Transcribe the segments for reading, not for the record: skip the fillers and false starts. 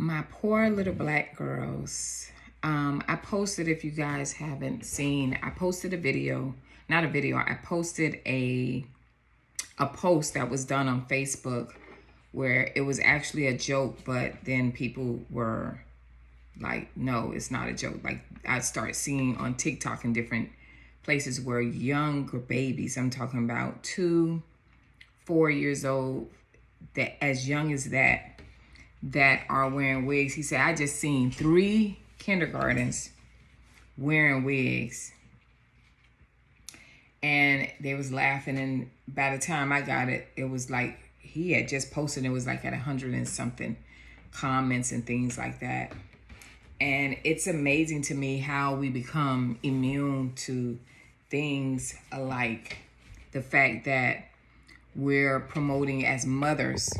My poor little black girls. I posted, if you guys haven't seen, I posted a video, not a video, I posted a post that was done on Facebook where it was actually a joke, but then people were like, no, it's not a joke. Like, I started seeing on TikTok in different places where younger babies, I'm talking about 2, 4 years old, that as young as that are wearing wigs. He said, I just seen 3 kindergartens wearing wigs. And they was laughing, and by the time I got it, it was like he had just posted, it was like at 100 and something comments and things like that. And it's amazing to me how we become immune to things like the fact that we're promoting as mothers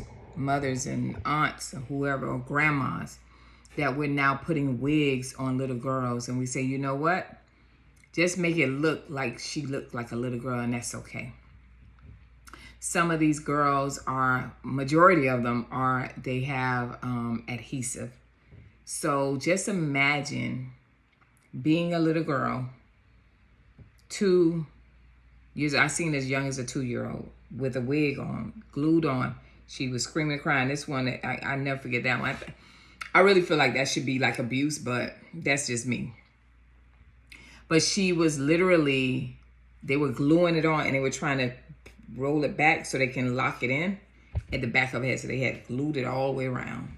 and aunts or whoever, or grandmas, that we're now putting wigs on little girls, and we say, you know what, just make it look like she looked like a little girl, and that's okay. Some of these girls are, majority of them are, they have adhesive. So just imagine being a little girl, 2 years, I seen as young as a 2-year-old with a wig on, glued on. She was screaming and crying. This one, I never forget that one. I really feel like that should be like abuse, but that's just me. But she was literally, they were gluing it on and they were trying to roll it back so they can lock it in at the back of her head. So they had glued it all the way around.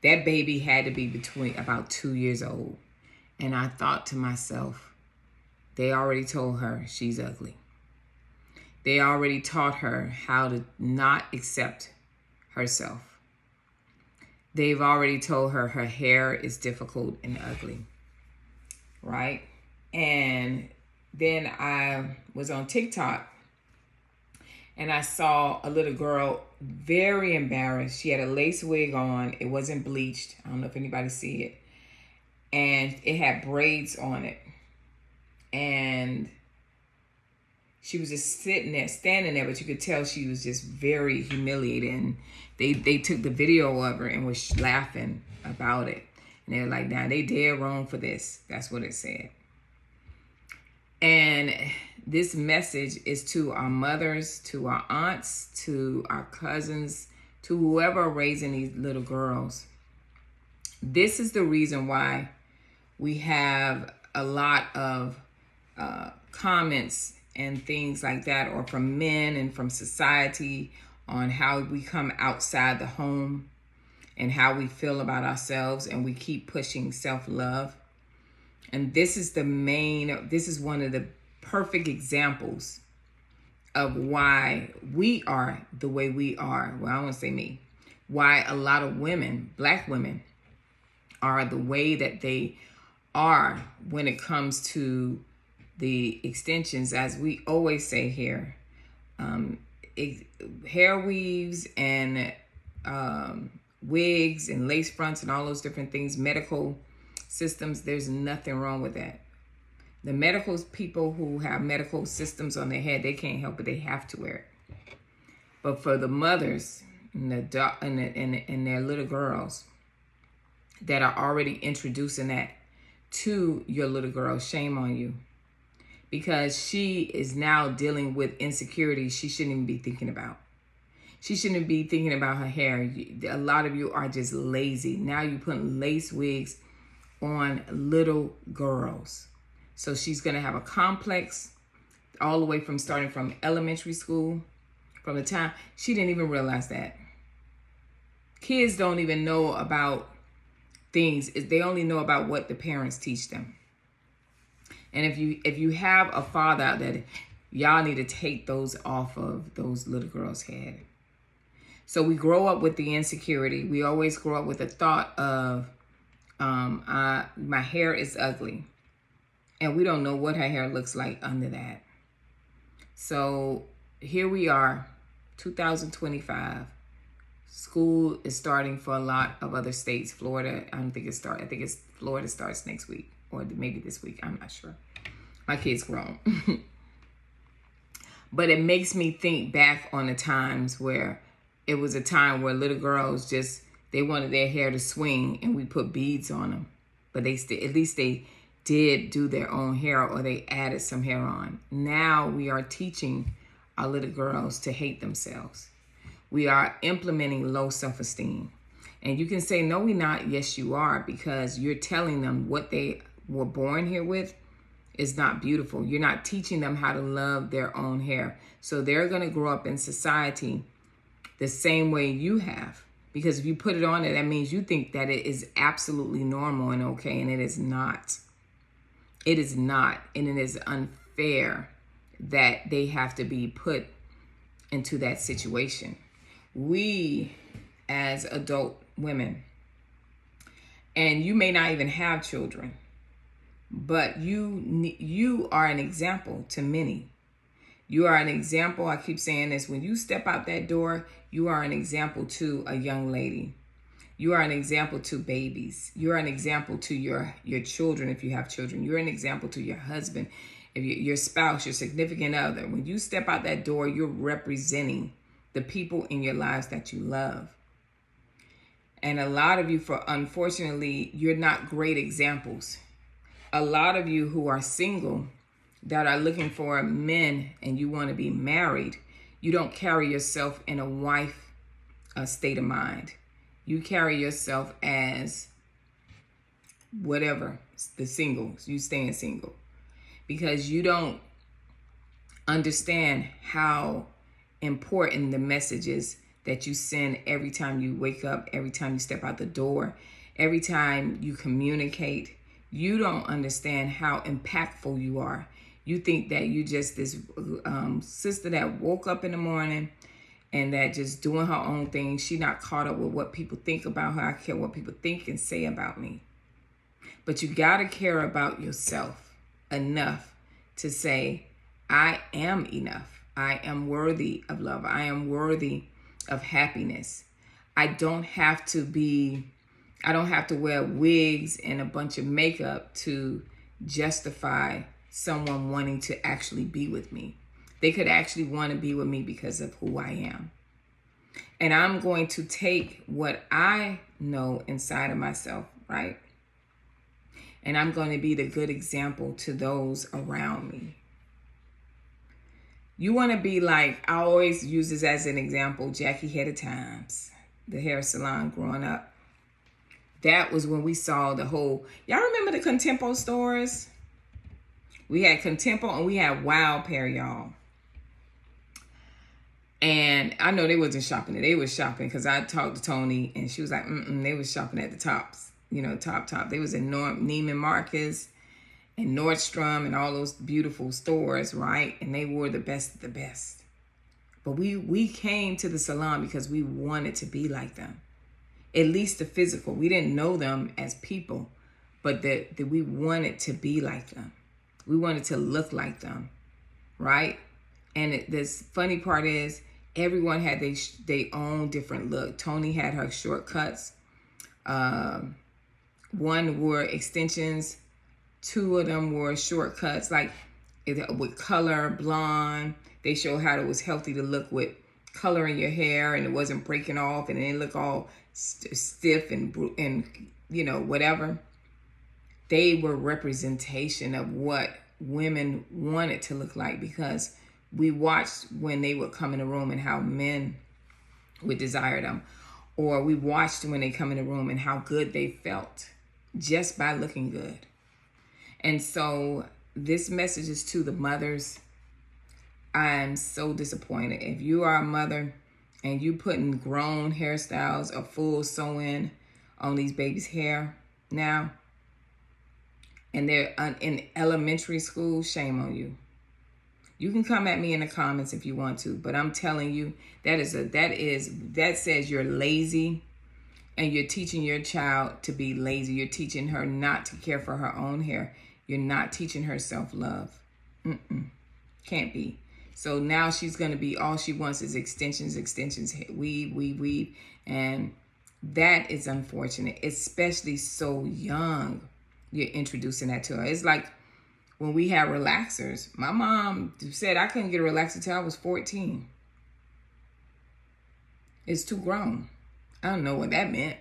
That baby had to be between about 2 years old. And I thought to myself, they already told her she's ugly. They already taught her how to not accept herself. They've already told her her hair is difficult and ugly, right? And then I was on TikTok and I saw a little girl very embarrassed. She had a lace wig on. It wasn't bleached. I don't know if anybody see it. And it had braids on it. And she was just sitting there, standing there, but you could tell she was just very humiliated. And they took the video of her and was laughing about it. And they were like, nah, they dead wrong for this. That's what it said. And this message is to our mothers, to our aunts, to our cousins, to whoever are raising these little girls. This is the reason why we have a lot of comments and things like that, or from men and from society, on how we come outside the home and how we feel about ourselves, and we keep pushing self-love. And this is one of the perfect examples of why we are the way we are. Well, I won't say me. Why a lot of women, black women, are the way that they are when it comes to the extensions, as we always say here, hair weaves and wigs and lace fronts and all those different things, medical systems. There's nothing wrong with that. The medical people who have medical systems on their head, they can't help it. They have to wear it. But for the mothers and their little girls that are already introducing that to your little girl, shame on you. Because she is now dealing with insecurity she shouldn't even be thinking about. She shouldn't be thinking about her hair. A lot of you are just lazy. Now you're putting lace wigs on little girls. So she's going to have a complex all the way from starting from elementary school, from the time she didn't even realize that. Kids don't even know about things. They only know about what the parents teach them. And if you have a father out there, y'all need to take those off of those little girls' head. So we grow up with the insecurity. We always grow up with the thought of, my hair is ugly. And we don't know what her hair looks like under that. So here we are, 2025. School is starting for a lot of other states. Florida, I think Florida starts next week, or maybe this week. I'm not sure. My kid's grown. But it makes me think back on the times where it was a time where little girls they wanted their hair to swing and we put beads on them. But at least they did do their own hair, or they added some hair on. Now we are teaching our little girls to hate themselves. We are implementing low self-esteem. And you can say, no, we're not. Yes, you are, because you're telling them what they were born here with is not beautiful. You're not teaching them how to love their own hair. So they're going to grow up in society the same way you have. Because if you put it on it, that means you think that it is absolutely normal and okay, and it is not. It is not, and it is unfair that they have to be put into that situation. We, as adult women, and you may not even have children, but you are an example to many. You are an example. I keep saying this. When you step out that door, you are an example to a young lady. You are an example to babies. You are an example to your children if you have children. You're an example to your husband, if your spouse, your significant other. When you step out that door, you're representing the people in your lives that you love. And a lot of you, unfortunately, you're not great examples. A lot of you who are single that are looking for men and you want to be married, you don't carry yourself in a wife state of mind. You carry yourself as whatever, the singles, you staying single. Because you don't understand how important the message is that you send every time you wake up, every time you step out the door, every time you communicate. You don't understand how impactful you are. You think that you just this sister that woke up in the morning and that just doing her own thing. She not caught up with what people think about her. I care what people think and say about me. But you got to care about yourself enough to say, I am enough. I am worthy of love. I am worthy of happiness. I don't have to wear wigs and a bunch of makeup to justify someone wanting to actually be with me. They could actually want to be with me because of who I am. And I'm going to take what I know inside of myself, right? And I'm going to be the good example to those around me. You want to be like, I always use this as an example, Jackie Head Times, the hair salon growing up. That was when we saw the whole, y'all remember the Contempo stores? We had Contempo and we had Wild Pair, y'all. And I know they wasn't shopping it. They was shopping because I talked to Tony and she was like, they was shopping at the tops, top. They was in Neiman Marcus and Nordstrom and all those beautiful stores, right? And they were the best of the best. But we came to the salon because we wanted to be like them. At least the physical. We didn't know them as people, but that we wanted to be like them. We wanted to look like them, right? And this funny part is everyone had their own different look. Tony had her shortcuts. One wore extensions. Two of them wore shortcuts, like with color, blonde. They showed how it was healthy to look with color in your hair and it wasn't breaking off and it didn't look all stiff and whatever. They were representation of what women wanted to look like because we watched when they would come in the room and how men would desire them. Or we watched when they come in the room and how good they felt just by looking good. And so this message is to the mothers. I'm so disappointed. If you are a mother and you putting grown hairstyles or full sew-in on these babies' hair now, and they're in elementary school, shame on you. You can come at me in the comments if you want to, but I'm telling you, that says you're lazy and you're teaching your child to be lazy. You're teaching her not to care for her own hair. You're not teaching her self-love. Can't be. So now she's going to be, all she wants is extensions, weave. And that is unfortunate, especially so young. You're introducing that to her. It's like when we had relaxers. My mom said I couldn't get a relaxer till I was 14. It's too grown. I don't know what that meant.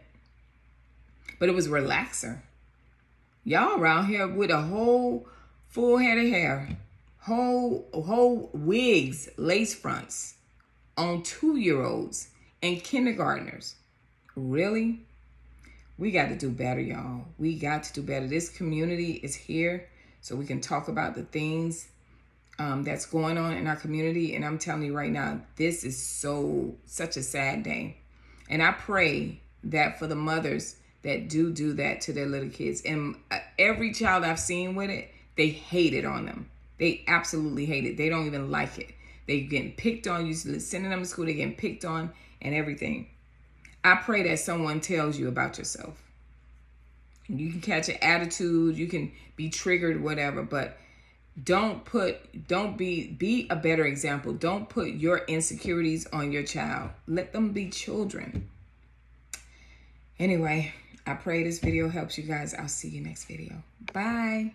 but it was relaxer. Y'all around here with a whole full head of hair, whole wigs, lace fronts on 2-year-olds and kindergartners. Really? We got to do better, y'all. We got to do better. This community is here so we can talk about the things that's going on in our community. And I'm telling you right now, this is such a sad day. And I pray that for the mothers that do that to their little kids. And every child I've seen with it, they hate it on them. They absolutely hate it. They don't even like it. They getting picked on. You sending them to school, they getting picked on and everything. I pray that someone tells you about yourself. You can catch an attitude, you can be triggered, whatever, but be a better example. Don't put your insecurities on your child. Let them be children. Anyway, I pray this video helps you guys. I'll see you next video. Bye.